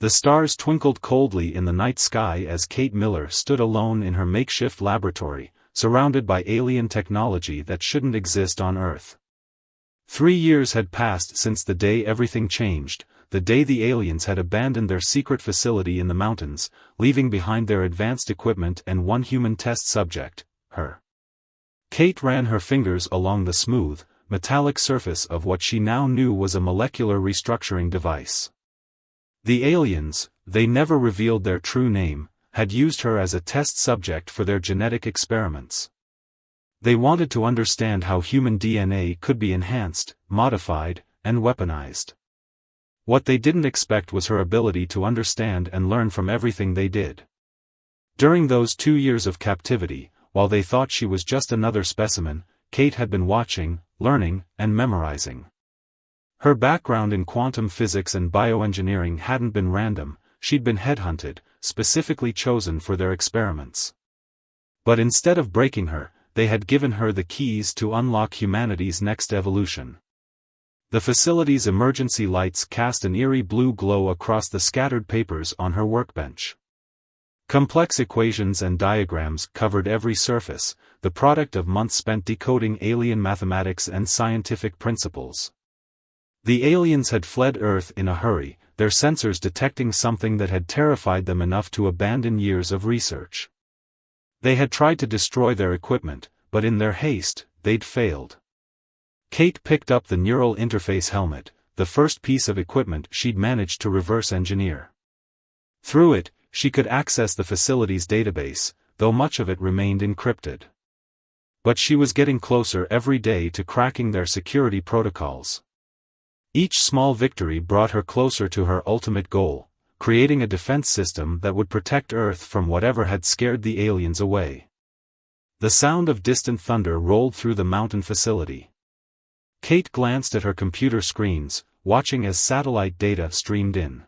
The stars twinkled coldly in the night sky as Kate Miller stood alone in her makeshift laboratory, surrounded by alien technology that shouldn't exist on Earth. 3 years had passed since the day everything changed, the day the aliens had abandoned their secret facility in the mountains, leaving behind their advanced equipment and one human test subject, her. Kate ran her fingers along the smooth, metallic surface of what she now knew was a molecular restructuring device. The aliens, they never revealed their true name, had used her as a test subject for their genetic experiments. They wanted to understand how human DNA could be enhanced, modified, and weaponized. What they didn't expect was her ability to understand and learn from everything they did. During those 2 years of captivity, while they thought she was just another specimen, Kate had been watching, learning, and memorizing. Her background in quantum physics and bioengineering hadn't been random, she'd been headhunted, specifically chosen for their experiments. But instead of breaking her, they had given her the keys to unlock humanity's next evolution. The facility's emergency lights cast an eerie blue glow across the scattered papers on her workbench. Complex equations and diagrams covered every surface, the product of months spent decoding alien mathematics and scientific principles. The aliens had fled Earth in a hurry, their sensors detecting something that had terrified them enough to abandon years of research. They had tried to destroy their equipment, but in their haste, they'd failed. Kate picked up the neural interface helmet, the first piece of equipment she'd managed to reverse engineer. Through it, she could access the facility's database, though much of it remained encrypted. But she was getting closer every day to cracking their security protocols. Each small victory brought her closer to her ultimate goal, creating a defense system that would protect Earth from whatever had scared the aliens away. The sound of distant thunder rolled through the mountain facility. Kate glanced at her computer screens, watching as satellite data streamed in.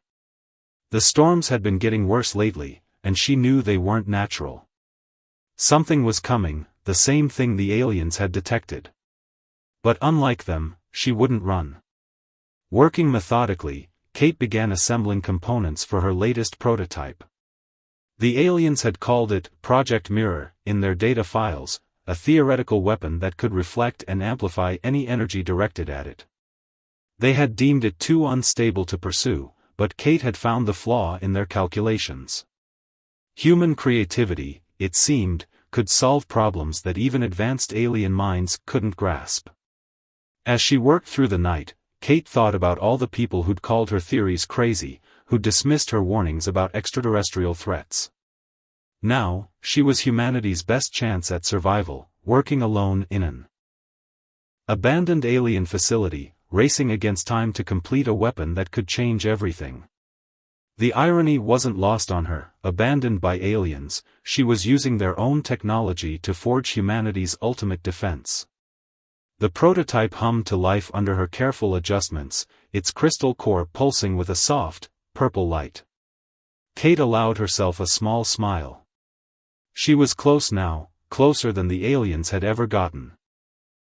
The storms had been getting worse lately, and she knew they weren't natural. Something was coming, the same thing the aliens had detected. But unlike them, she wouldn't run. Working methodically, Kate began assembling components for her latest prototype. The aliens had called it Project Mirror in their data files, a theoretical weapon that could reflect and amplify any energy directed at it. They had deemed it too unstable to pursue, but Kate had found the flaw in their calculations. Human creativity, it seemed, could solve problems that even advanced alien minds couldn't grasp. As she worked through the night, Kate thought about all the people who'd called her theories crazy, who'd dismissed her warnings about extraterrestrial threats. Now, she was humanity's best chance at survival, working alone in an abandoned alien facility, racing against time to complete a weapon that could change everything. The irony wasn't lost on her. Abandoned by aliens, she was using their own technology to forge humanity's ultimate defense. The prototype hummed to life under her careful adjustments, its crystal core pulsing with a soft, purple light. Kate allowed herself a small smile. She was close now, closer than the aliens had ever gotten.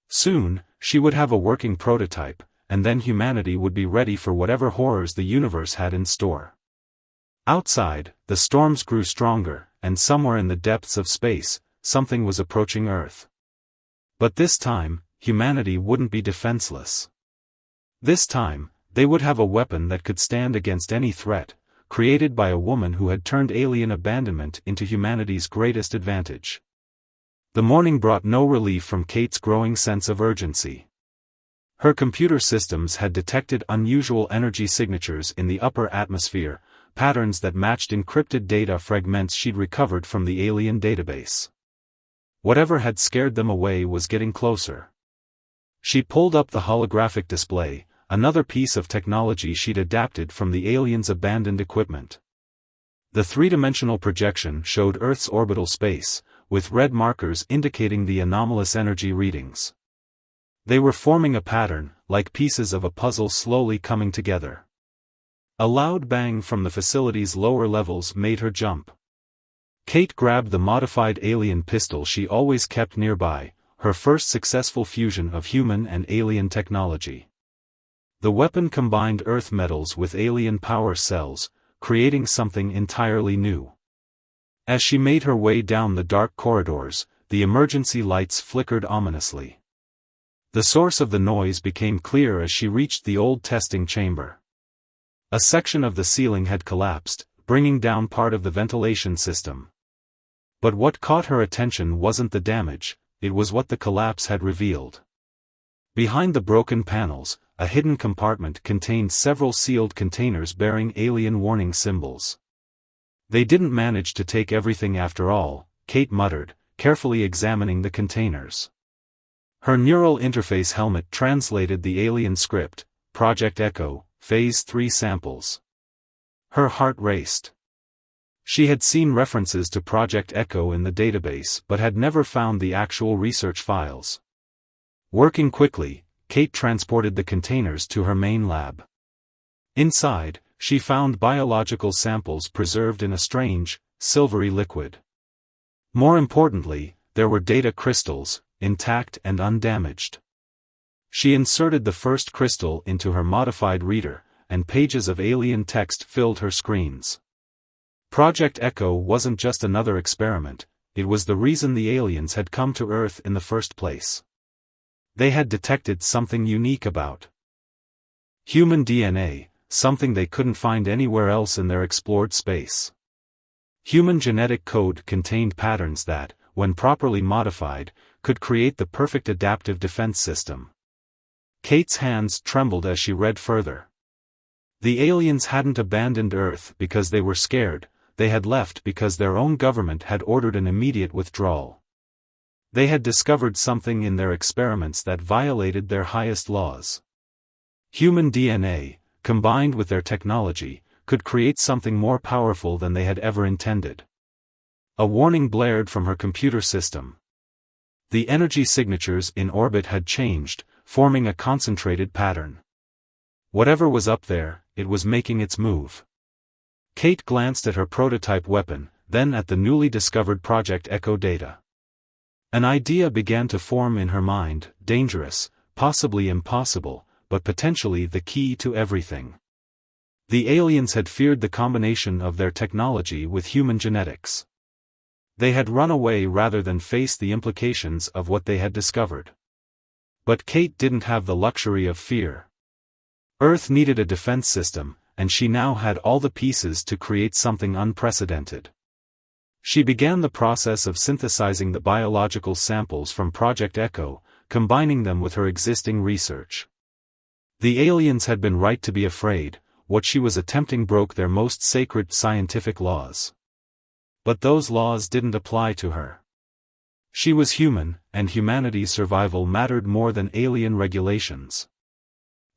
Soon, she would have a working prototype, and then humanity would be ready for whatever horrors the universe had in store. Outside, the storms grew stronger, and somewhere in the depths of space, something was approaching Earth. But this time, humanity wouldn't be defenseless. This time, they would have a weapon that could stand against any threat, created by a woman who had turned alien abandonment into humanity's greatest advantage. The morning brought no relief from Kate's growing sense of urgency. Her computer systems had detected unusual energy signatures in the upper atmosphere, patterns that matched encrypted data fragments she'd recovered from the alien database. Whatever had scared them away was getting closer. She pulled up the holographic display, another piece of technology she'd adapted from the aliens' abandoned equipment. The three-dimensional projection showed Earth's orbital space, with red markers indicating the anomalous energy readings. They were forming a pattern, like pieces of a puzzle slowly coming together. A loud bang from the facility's lower levels made her jump. Kate grabbed the modified alien pistol she always kept nearby, her first successful fusion of human and alien technology. The weapon combined Earth metals with alien power cells, creating something entirely new. As she made her way down the dark corridors, the emergency lights flickered ominously. The source of the noise became clear as she reached the old testing chamber. A section of the ceiling had collapsed, bringing down part of the ventilation system. But what caught her attention wasn't the damage, it was what the collapse had revealed. Behind the broken panels, a hidden compartment contained several sealed containers bearing alien warning symbols. They didn't manage to take everything after all, Kate muttered, carefully examining the containers. Her neural interface helmet translated the alien script, Project Echo, Phase 3 samples. Her heart raced. She had seen references to Project Echo in the database but had never found the actual research files. Working quickly, Kate transported the containers to her main lab. Inside, she found biological samples preserved in a strange, silvery liquid. More importantly, there were data crystals, intact and undamaged. She inserted the first crystal into her modified reader, and pages of alien text filled her screens. Project Echo wasn't just another experiment, it was the reason the aliens had come to Earth in the first place. They had detected something unique about human DNA, something they couldn't find anywhere else in their explored space. Human genetic code contained patterns that, when properly modified, could create the perfect adaptive defense system. Kate's hands trembled as she read further. The aliens hadn't abandoned Earth because they were scared, they had left because their own government had ordered an immediate withdrawal. They had discovered something in their experiments that violated their highest laws. Human DNA, combined with their technology, could create something more powerful than they had ever intended. A warning blared from her computer system. The energy signatures in orbit had changed, forming a concentrated pattern. Whatever was up there, it was making its move. Kate glanced at her prototype weapon, then at the newly discovered Project Echo data. An idea began to form in her mind, dangerous, possibly impossible, but potentially the key to everything. The aliens had feared the combination of their technology with human genetics. They had run away rather than face the implications of what they had discovered. But Kate didn't have the luxury of fear. Earth needed a defense system, and she now had all the pieces to create something unprecedented. She began the process of synthesizing the biological samples from Project Echo, combining them with her existing research. The aliens had been right to be afraid, what she was attempting broke their most sacred scientific laws. But those laws didn't apply to her. She was human, and humanity's survival mattered more than alien regulations.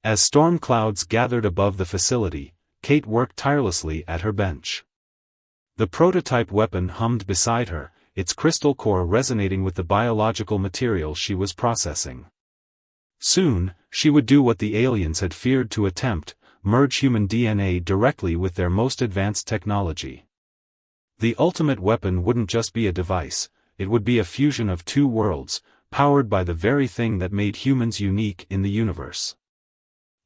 As storm clouds gathered above the facility, Kate worked tirelessly at her bench. The prototype weapon hummed beside her, its crystal core resonating with the biological material she was processing. Soon, she would do what the aliens had feared to attempt, merge human DNA directly with their most advanced technology. The ultimate weapon wouldn't just be a device, it would be a fusion of two worlds, powered by the very thing that made humans unique in the universe.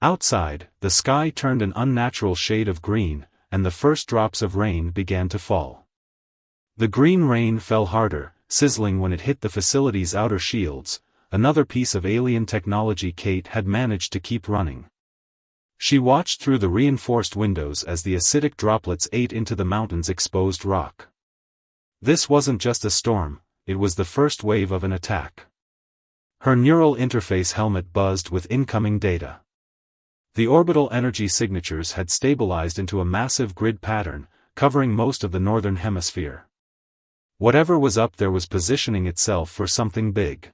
Outside, the sky turned an unnatural shade of green, and the first drops of rain began to fall. The green rain fell harder, sizzling when it hit the facility's outer shields, another piece of alien technology Kate had managed to keep running. She watched through the reinforced windows as the acidic droplets ate into the mountain's exposed rock. This wasn't just a storm, it was the first wave of an attack. Her neural interface helmet buzzed with incoming data. The orbital energy signatures had stabilized into a massive grid pattern, covering most of the northern hemisphere. Whatever was up there was positioning itself for something big.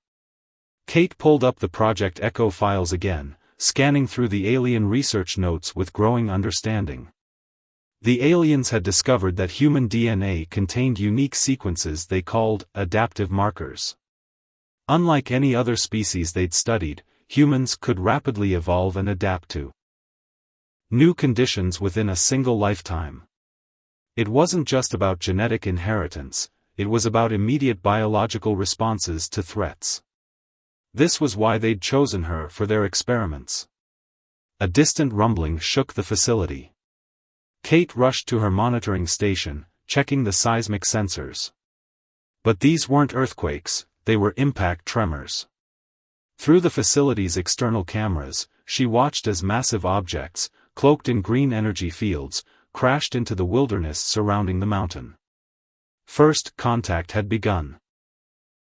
Kate pulled up the Project Echo files again, scanning through the alien research notes with growing understanding. The aliens had discovered that human DNA contained unique sequences they called adaptive markers. Unlike any other species they'd studied, humans could rapidly evolve and adapt to new conditions within a single lifetime. It wasn't just about genetic inheritance, it was about immediate biological responses to threats. This was why they'd chosen her for their experiments. A distant rumbling shook the facility. Kate rushed to her monitoring station, checking the seismic sensors. But these weren't earthquakes, they were impact tremors. Through the facility's external cameras, she watched as massive objects, cloaked in green energy fields, crashed into the wilderness surrounding the mountain. First contact had begun.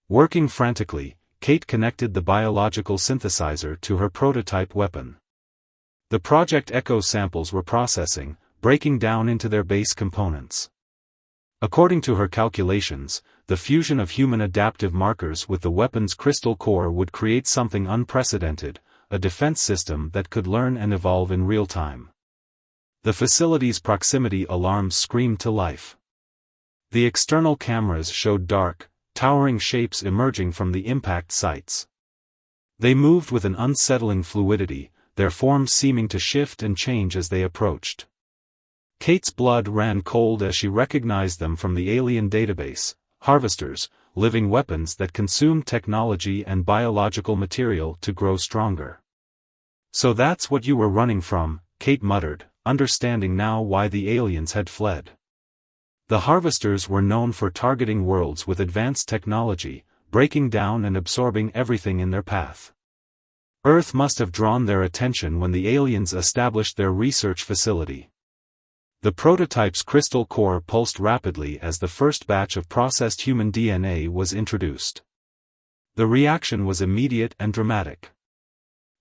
Working frantically, Kate connected the biological synthesizer to her prototype weapon. The Project Echo samples were processing, breaking down into their base components. According to her calculations, the fusion of human adaptive markers with the weapon's crystal core would create something unprecedented, a defense system that could learn and evolve in real time. The facility's proximity alarms screamed to life. The external cameras showed dark, towering shapes emerging from the impact sites. They moved with an unsettling fluidity, their forms seeming to shift and change as they approached. Kate's blood ran cold as she recognized them from the alien database, harvesters, living weapons that consumed technology and biological material to grow stronger. "So that's what you were running from," Kate muttered, understanding now why the aliens had fled. The harvesters were known for targeting worlds with advanced technology, breaking down and absorbing everything in their path. Earth must have drawn their attention when the aliens established their research facility. The prototype's crystal core pulsed rapidly as the first batch of processed human DNA was introduced. The reaction was immediate and dramatic.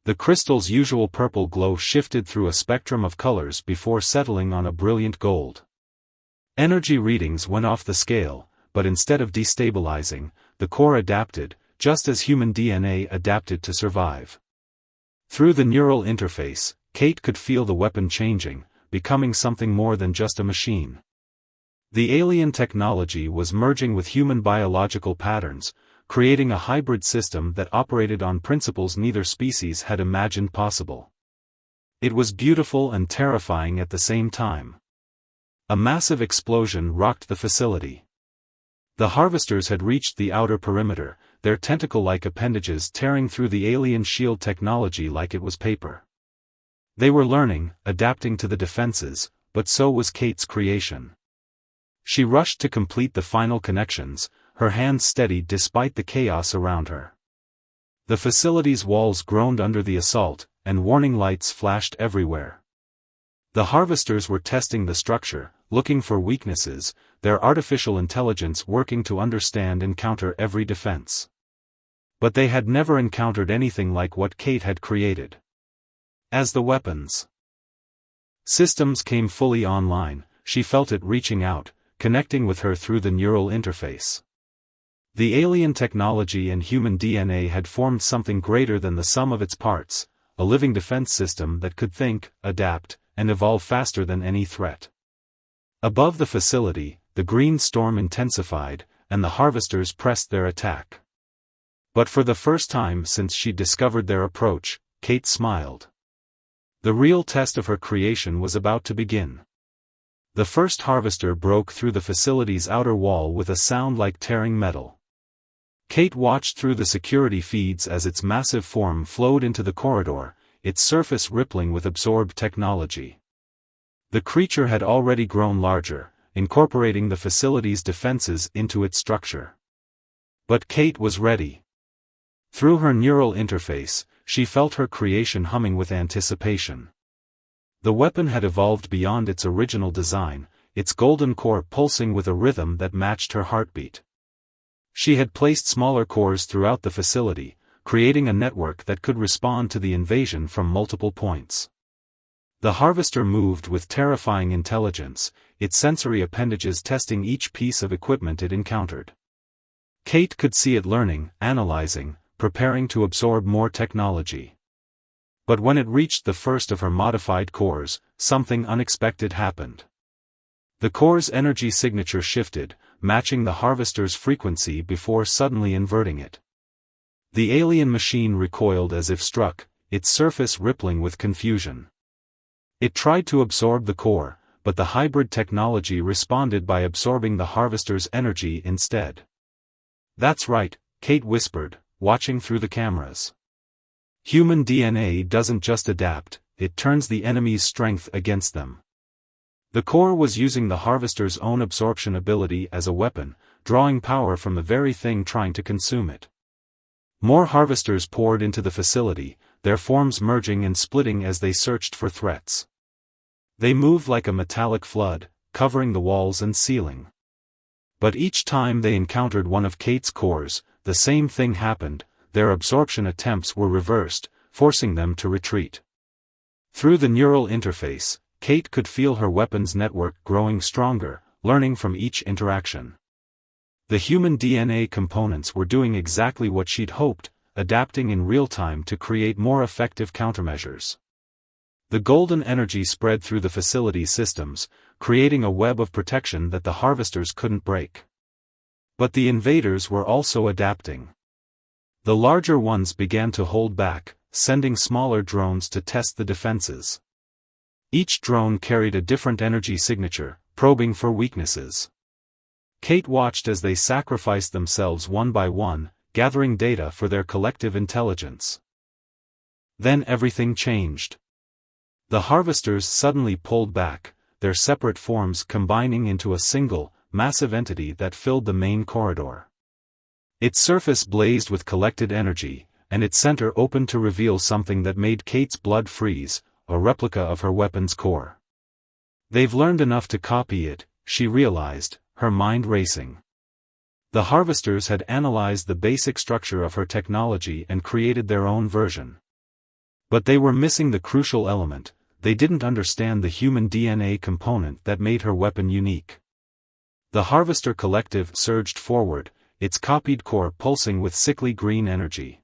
The crystal's usual purple glow shifted through a spectrum of colors before settling on a brilliant gold. Energy readings went off the scale, but instead of destabilizing, the core adapted, just as human DNA adapted to survive. Through the neural interface, Kate could feel the weapon changing, becoming something more than just a machine. The alien technology was merging with human biological patterns, creating a hybrid system that operated on principles neither species had imagined possible. It was beautiful and terrifying at the same time. A massive explosion rocked the facility. The harvesters had reached the outer perimeter, their tentacle-like appendages tearing through the alien shield technology like it was paper. They were learning, adapting to the defenses, but so was Kate's creation. She rushed to complete the final connections, her hands steady despite the chaos around her. The facility's walls groaned under the assault, and warning lights flashed everywhere. The harvesters were testing the structure, looking for weaknesses, their artificial intelligence working to understand and counter every defense. But they had never encountered anything like what Kate had created. As the weapons systems came fully online, she felt it reaching out, connecting with her through the neural interface. The alien technology and human DNA had formed something greater than the sum of its parts, a living defense system that could think, adapt, and evolve faster than any threat. Above the facility, the green storm intensified, and the harvesters pressed their attack. But for the first time since she discovered their approach, Kate smiled. The real test of her creation was about to begin. The first harvester broke through the facility's outer wall with a sound like tearing metal. Kate watched through the security feeds as its massive form flowed into the corridor, its surface rippling with absorbed technology. The creature had already grown larger, incorporating the facility's defenses into its structure. But Kate was ready. Through her neural interface, she felt her creation humming with anticipation. The weapon had evolved beyond its original design, its golden core pulsing with a rhythm that matched her heartbeat. She had placed smaller cores throughout the facility, creating a network that could respond to the invasion from multiple points. The harvester moved with terrifying intelligence, its sensory appendages testing each piece of equipment it encountered. Kate could see it learning, analyzing, preparing to absorb more technology. But when it reached the first of her modified cores, something unexpected happened. The core's energy signature shifted, matching the harvester's frequency before suddenly inverting it. The alien machine recoiled as if struck, its surface rippling with confusion. It tried to absorb the core, but the hybrid technology responded by absorbing the harvester's energy instead. "That's right," Kate whispered, watching through the cameras. "Human DNA doesn't just adapt, it turns the enemy's strength against them." The core was using the harvester's own absorption ability as a weapon, drawing power from the very thing trying to consume it. More harvesters poured into the facility, their forms merging and splitting as they searched for threats. They moved like a metallic flood, covering the walls and ceiling. But each time they encountered one of Kate's cores, the same thing happened: their absorption attempts were reversed, forcing them to retreat. Through the neural interface, Kate could feel her weapon's network growing stronger, learning from each interaction. The human DNA components were doing exactly what she'd hoped, adapting in real time to create more effective countermeasures. The golden energy spread through the facility systems, creating a web of protection that the harvesters couldn't break. But the invaders were also adapting. The larger ones began to hold back, sending smaller drones to test the defenses. Each drone carried a different energy signature, probing for weaknesses. Kate watched as they sacrificed themselves one by one, gathering data for their collective intelligence. Then everything changed. The harvesters suddenly pulled back, their separate forms combining into a single, massive entity that filled the main corridor. Its surface blazed with collected energy, and its center opened to reveal something that made Kate's blood freeze: a replica of her weapon's core. They've learned enough to copy it, she realized, her mind racing. The harvesters had analyzed the basic structure of her technology and created their own version. But they were missing the crucial element: they didn't understand the human DNA component that made her weapon unique. The Harvester Collective surged forward, its copied core pulsing with sickly green energy.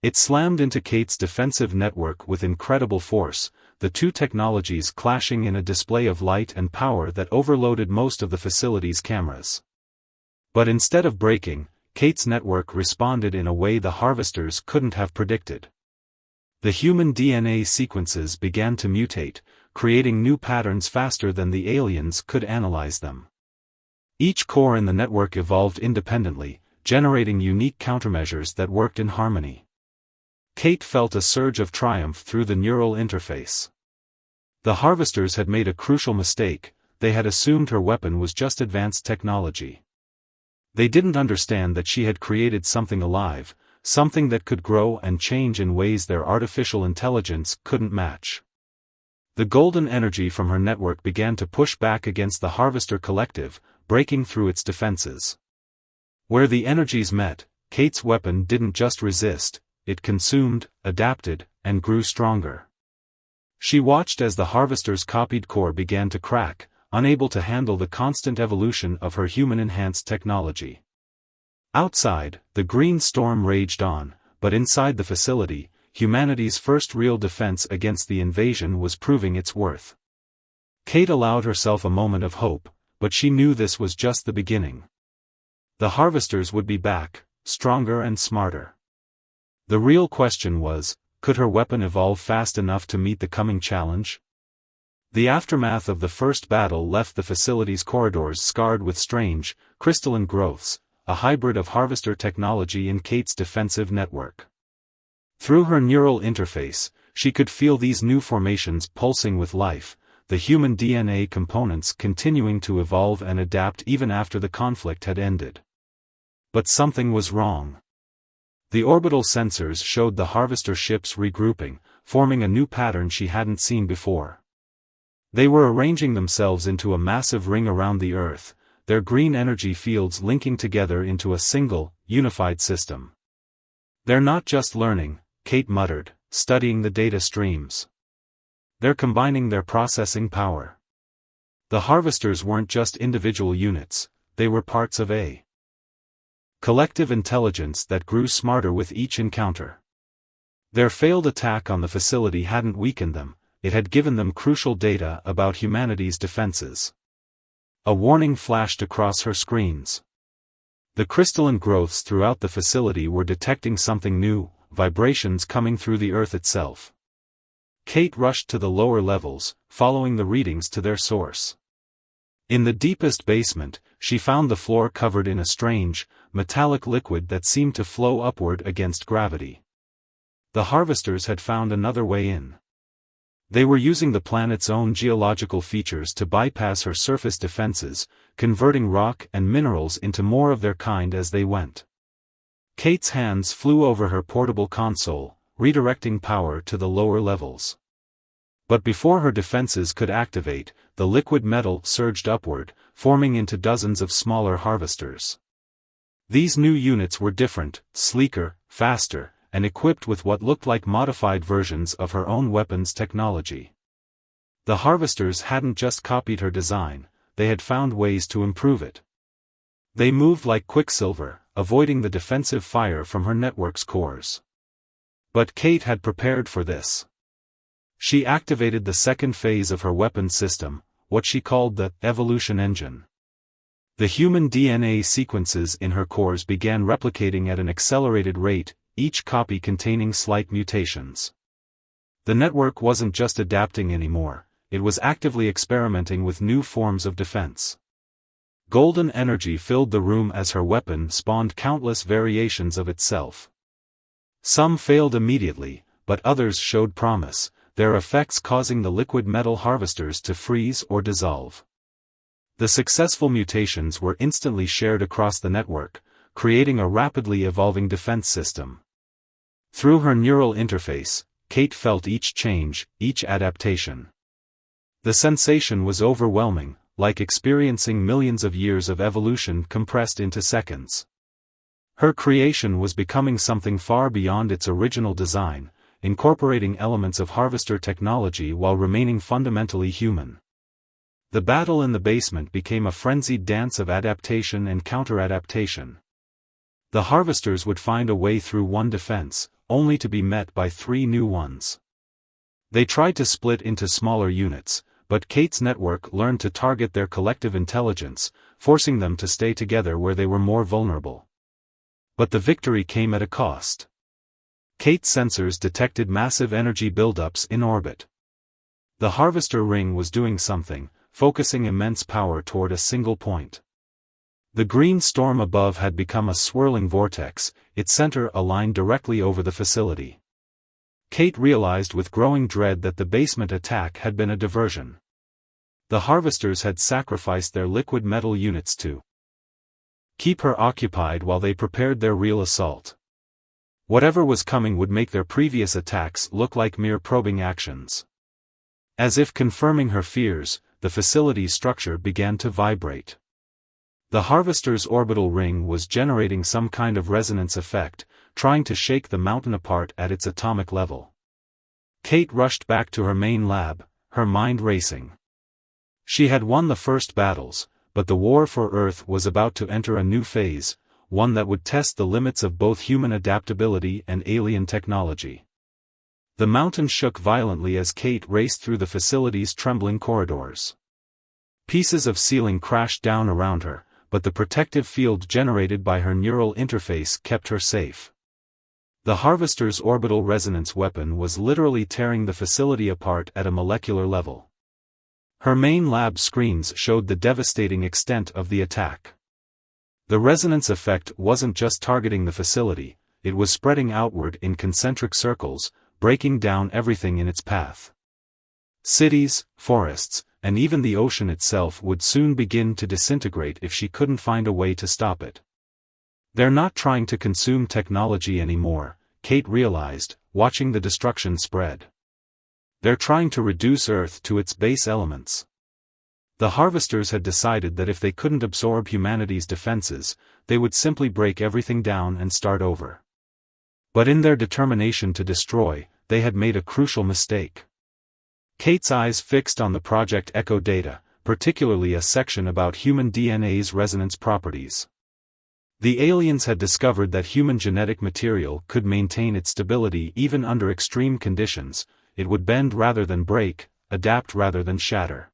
It slammed into Kate's defensive network with incredible force, the two technologies clashing in a display of light and power that overloaded most of the facility's cameras. But instead of breaking, Kate's network responded in a way the harvesters couldn't have predicted. The human DNA sequences began to mutate, creating new patterns faster than the aliens could analyze them. Each core in the network evolved independently, generating unique countermeasures that worked in harmony. Kate felt a surge of triumph through the neural interface. The harvesters had made a crucial mistake: they had assumed her weapon was just advanced technology. They didn't understand that she had created something alive, something that could grow and change in ways their artificial intelligence couldn't match. The golden energy from her network began to push back against the Harvester Collective, breaking through its defenses. Where the energies met, Kate's weapon didn't just resist, it consumed, adapted, and grew stronger. She watched as the Harvester's copied core began to crack, unable to handle the constant evolution of her human-enhanced technology. Outside, the green storm raged on, but inside the facility, humanity's first real defense against the invasion was proving its worth. Kate allowed herself a moment of hope, but she knew this was just the beginning. The harvesters would be back, stronger and smarter. The real question was, could her weapon evolve fast enough to meet the coming challenge? The aftermath of the first battle left the facility's corridors scarred with strange, crystalline growths, a hybrid of harvester technology in Kate's defensive network. Through her neural interface, she could feel these new formations pulsing with life, the human DNA components continuing to evolve and adapt even after the conflict had ended. But something was wrong. The orbital sensors showed the harvester ships regrouping, forming a new pattern she hadn't seen before. They were arranging themselves into a massive ring around the Earth, their green energy fields linking together into a single, unified system. "They're not just learning," Kate muttered, studying the data streams. "They're combining their processing power." The harvesters weren't just individual units, they were parts of a collective intelligence that grew smarter with each encounter. Their failed attack on the facility hadn't weakened them, it had given them crucial data about humanity's defenses. A warning flashed across her screens. The crystalline growths throughout the facility were detecting something new, vibrations coming through the Earth itself. Kate rushed to the lower levels, following the readings to their source. In the deepest basement, she found the floor covered in a strange, metallic liquid that seemed to flow upward against gravity. The harvesters had found another way in. They were using the planet's own geological features to bypass her surface defenses, converting rock and minerals into more of their kind as they went. Kate's hands flew over her portable console, redirecting power to the lower levels. But before her defenses could activate, the liquid metal surged upward, forming into dozens of smaller harvesters. These new units were different, sleeker, faster, and equipped with what looked like modified versions of her own weapons technology. The harvesters hadn't just copied her design, they had found ways to improve it. They moved like quicksilver, avoiding the defensive fire from her network's cores. But Kate had prepared for this. She activated the second phase of her weapons system, what she called the evolution engine. The human DNA sequences in her cores began replicating at an accelerated rate, each copy containing slight mutations. The network wasn't just adapting anymore, it was actively experimenting with new forms of defense. Golden energy filled the room as her weapon spawned countless variations of itself. Some failed immediately, but others showed promise, their effects causing the liquid metal harvesters to freeze or dissolve. The successful mutations were instantly shared across the network, creating a rapidly evolving defense system. Through her neural interface, Kate felt each change, each adaptation. The sensation was overwhelming, like experiencing millions of years of evolution compressed into seconds. Her creation was becoming something far beyond its original design, incorporating elements of harvester technology while remaining fundamentally human. The battle in the basement became a frenzied dance of adaptation and counter-adaptation. The harvesters would find a way through one defense, only to be met by 3 new ones. They tried to split into smaller units, but Kate's network learned to target their collective intelligence, forcing them to stay together where they were more vulnerable. But the victory came at a cost. Kate's sensors detected massive energy buildups in orbit. The harvester ring was doing something, focusing immense power toward a single point. The green storm above had become a swirling vortex, its center aligned directly over the facility. Kate realized with growing dread that the basement attack had been a diversion. The harvesters had sacrificed their liquid metal units to keep her occupied while they prepared their real assault. Whatever was coming would make their previous attacks look like mere probing actions. As if confirming her fears, the facility's structure began to vibrate. The harvester's orbital ring was generating some kind of resonance effect, trying to shake the mountain apart at its atomic level. Kate rushed back to her main lab, her mind racing. She had won the first battles, but the war for Earth was about to enter a new phase, one that would test the limits of both human adaptability and alien technology. The mountain shook violently as Kate raced through the facility's trembling corridors. Pieces of ceiling crashed down around her, but the protective field generated by her neural interface kept her safe. The harvester's orbital resonance weapon was literally tearing the facility apart at a molecular level. Her main lab screens showed the devastating extent of the attack. The resonance effect wasn't just targeting the facility, it was spreading outward in concentric circles, breaking down everything in its path. Cities, forests, and even the ocean itself would soon begin to disintegrate if she couldn't find a way to stop it. They're not trying to consume technology anymore, Kate realized, watching the destruction spread. They're trying to reduce Earth to its base elements. The harvesters had decided that if they couldn't absorb humanity's defenses, they would simply break everything down and start over. But in their determination to destroy, they had made a crucial mistake. Kate's eyes fixed on the Project Echo data, particularly a section about human DNA's resonance properties. The aliens had discovered that human genetic material could maintain its stability even under extreme conditions, it would bend rather than break, adapt rather than shatter.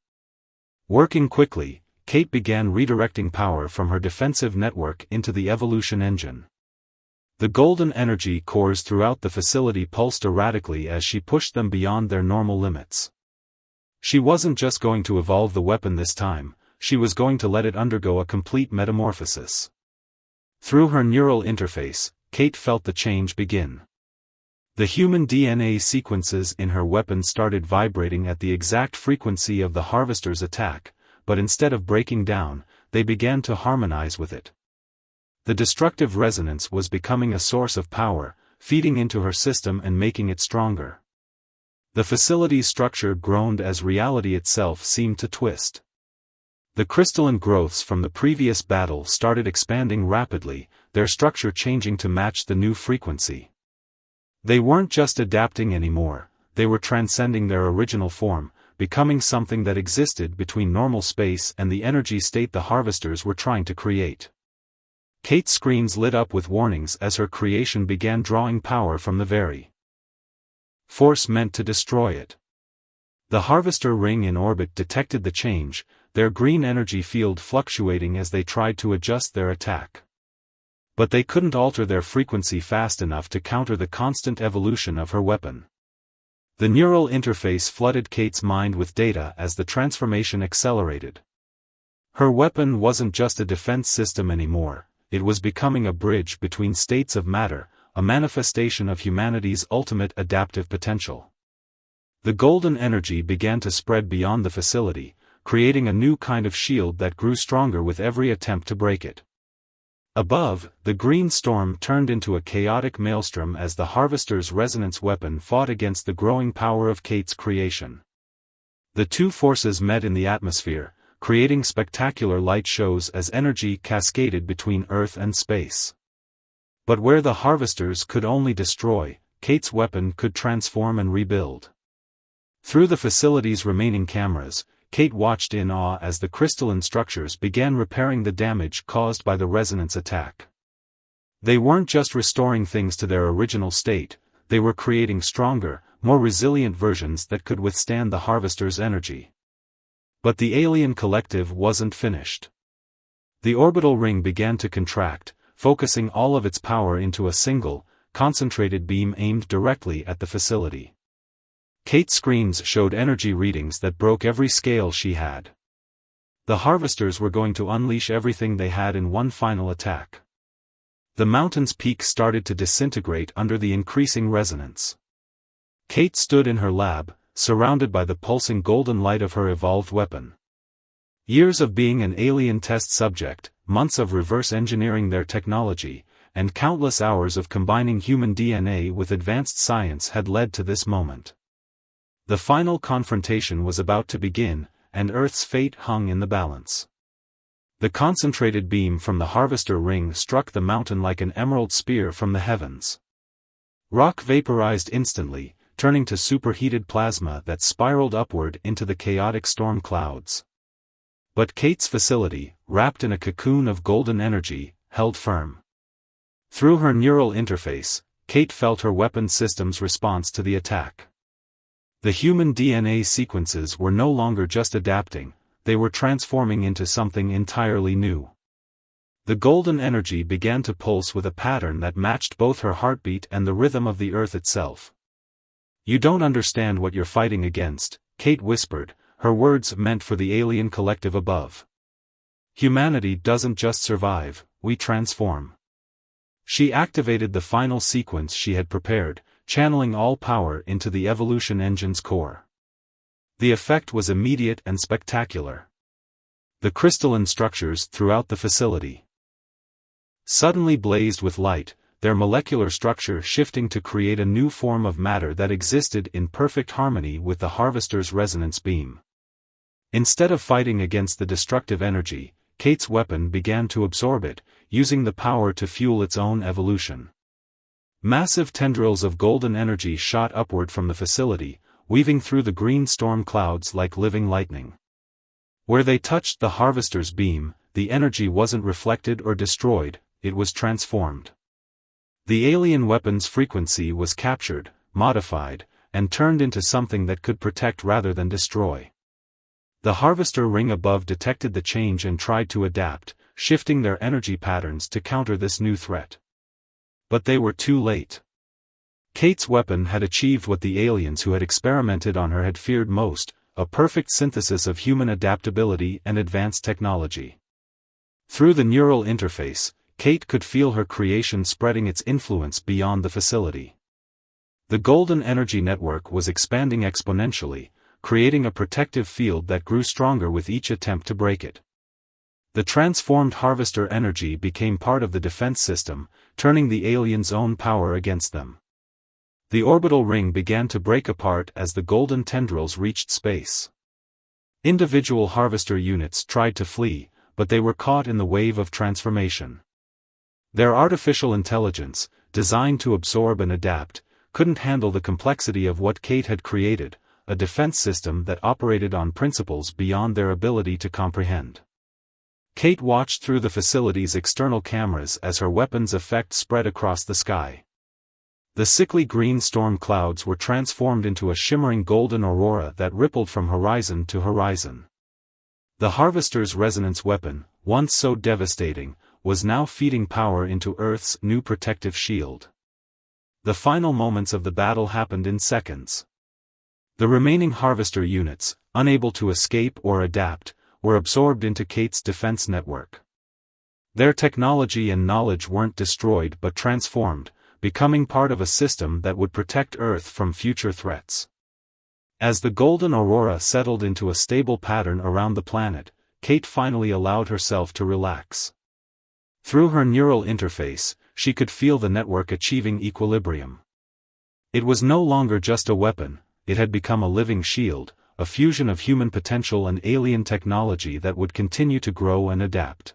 Working quickly, Kate began redirecting power from her defensive network into the evolution engine. The golden energy cores throughout the facility pulsed erratically as she pushed them beyond their normal limits. She wasn't just going to evolve the weapon this time, she was going to let it undergo a complete metamorphosis. Through her neural interface, Kate felt the change begin. The human DNA sequences in her weapon started vibrating at the exact frequency of the Harvester's attack, but instead of breaking down, they began to harmonize with it. The destructive resonance was becoming a source of power, feeding into her system and making it stronger. The facility's structure groaned as reality itself seemed to twist. The crystalline growths from the previous battle started expanding rapidly, their structure changing to match the new frequency. They weren't just adapting anymore, they were transcending their original form, becoming something that existed between normal space and the energy state the Harvesters were trying to create. Kate's screens lit up with warnings as her creation began drawing power from the very force meant to destroy it. The Harvester ring in orbit detected the change, their green energy field fluctuating as they tried to adjust their attack. But they couldn't alter their frequency fast enough to counter the constant evolution of her weapon. The neural interface flooded Kate's mind with data as the transformation accelerated. Her weapon wasn't just a defense system anymore, it was becoming a bridge between states of matter, a manifestation of humanity's ultimate adaptive potential. The golden energy began to spread beyond the facility, creating a new kind of shield that grew stronger with every attempt to break it. Above, the green storm turned into a chaotic maelstrom as the Harvester's resonance weapon fought against the growing power of Kate's creation. The two forces met in the atmosphere, creating spectacular light shows as energy cascaded between Earth and space. But where the Harvesters could only destroy, Kate's weapon could transform and rebuild. Through the facility's remaining cameras, Kate watched in awe as the crystalline structures began repairing the damage caused by the resonance attack. They weren't just restoring things to their original state, they were creating stronger, more resilient versions that could withstand the Harvester's energy. But the alien collective wasn't finished. The orbital ring began to contract, focusing all of its power into a single, concentrated beam aimed directly at the facility. Kate's screens showed energy readings that broke every scale she had. The Harvesters were going to unleash everything they had in one final attack. The mountain's peaks started to disintegrate under the increasing resonance. Kate stood in her lab, surrounded by the pulsing golden light of her evolved weapon. Years of being an alien test subject, months of reverse engineering their technology, and countless hours of combining human DNA with advanced science had led to this moment. The final confrontation was about to begin, and Earth's fate hung in the balance. The concentrated beam from the Harvester ring struck the mountain like an emerald spear from the heavens. Rock vaporized instantly, turning to superheated plasma that spiraled upward into the chaotic storm clouds. But Kate's facility, wrapped in a cocoon of golden energy, held firm. Through her neural interface, Kate felt her weapon system's response to the attack. The human DNA sequences were no longer just adapting, they were transforming into something entirely new. The golden energy began to pulse with a pattern that matched both her heartbeat and the rhythm of the Earth itself. "You don't understand what you're fighting against," Kate whispered, her words meant for the alien collective above. "Humanity doesn't just survive, we transform." She activated the final sequence she had prepared, channeling all power into the evolution engine's core. The effect was immediate and spectacular. The crystalline structures throughout the facility suddenly blazed with light, their molecular structure shifting to create a new form of matter that existed in perfect harmony with the Harvester's resonance beam. Instead of fighting against the destructive energy, Kate's weapon began to absorb it, using the power to fuel its own evolution. Massive tendrils of golden energy shot upward from the facility, weaving through the green storm clouds like living lightning. Where they touched the Harvester's beam, the energy wasn't reflected or destroyed, it was transformed. The alien weapon's frequency was captured, modified, and turned into something that could protect rather than destroy. The Harvester ring above detected the change and tried to adapt, shifting their energy patterns to counter this new threat. But they were too late. Kate's weapon had achieved what the aliens who had experimented on her had feared most, a perfect synthesis of human adaptability and advanced technology. Through the neural interface, Kate could feel her creation spreading its influence beyond the facility. The golden energy network was expanding exponentially, creating a protective field that grew stronger with each attempt to break it. The transformed harvester energy became part of the defense system, turning the aliens' own power against them. The orbital ring began to break apart as the golden tendrils reached space. Individual harvester units tried to flee, but they were caught in the wave of transformation. Their artificial intelligence, designed to absorb and adapt, couldn't handle the complexity of what Kate had created, a defense system that operated on principles beyond their ability to comprehend. Kate watched through the facility's external cameras as her weapon's effect spread across the sky. The sickly green storm clouds were transformed into a shimmering golden aurora that rippled from horizon to horizon. The Harvester's resonance weapon, once so devastating, was now feeding power into Earth's new protective shield. The final moments of the battle happened in seconds. The remaining Harvester units, unable to escape or adapt, were absorbed into Kate's defense network. Their technology and knowledge weren't destroyed but transformed, becoming part of a system that would protect Earth from future threats. As the golden aurora settled into a stable pattern around the planet, Kate finally allowed herself to relax. Through her neural interface, she could feel the network achieving equilibrium. It was no longer just a weapon, it had become a living shield, a fusion of human potential and alien technology that would continue to grow and adapt.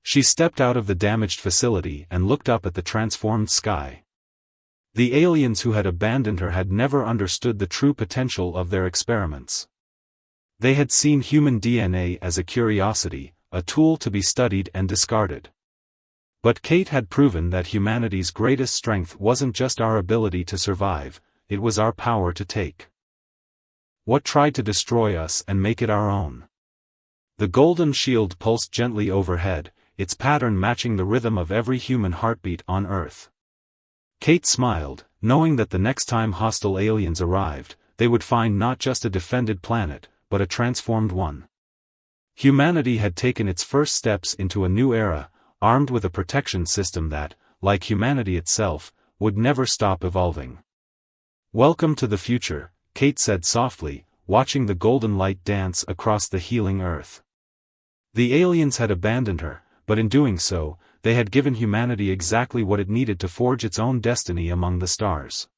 She stepped out of the damaged facility and looked up at the transformed sky. The aliens who had abandoned her had never understood the true potential of their experiments. They had seen human DNA as a curiosity, a tool to be studied and discarded. But Kate had proven that humanity's greatest strength wasn't just our ability to survive, it was our power to take what tried to destroy us and make it our own. The golden shield pulsed gently overhead, its pattern matching the rhythm of every human heartbeat on Earth. Kate smiled, knowing that the next time hostile aliens arrived, they would find not just a defended planet, but a transformed one. Humanity had taken its first steps into a new era, armed with a protection system that, like humanity itself, would never stop evolving. "Welcome to the future," Kate said softly, watching the golden light dance across the healing Earth. The aliens had abandoned her, but in doing so, they had given humanity exactly what it needed to forge its own destiny among the stars.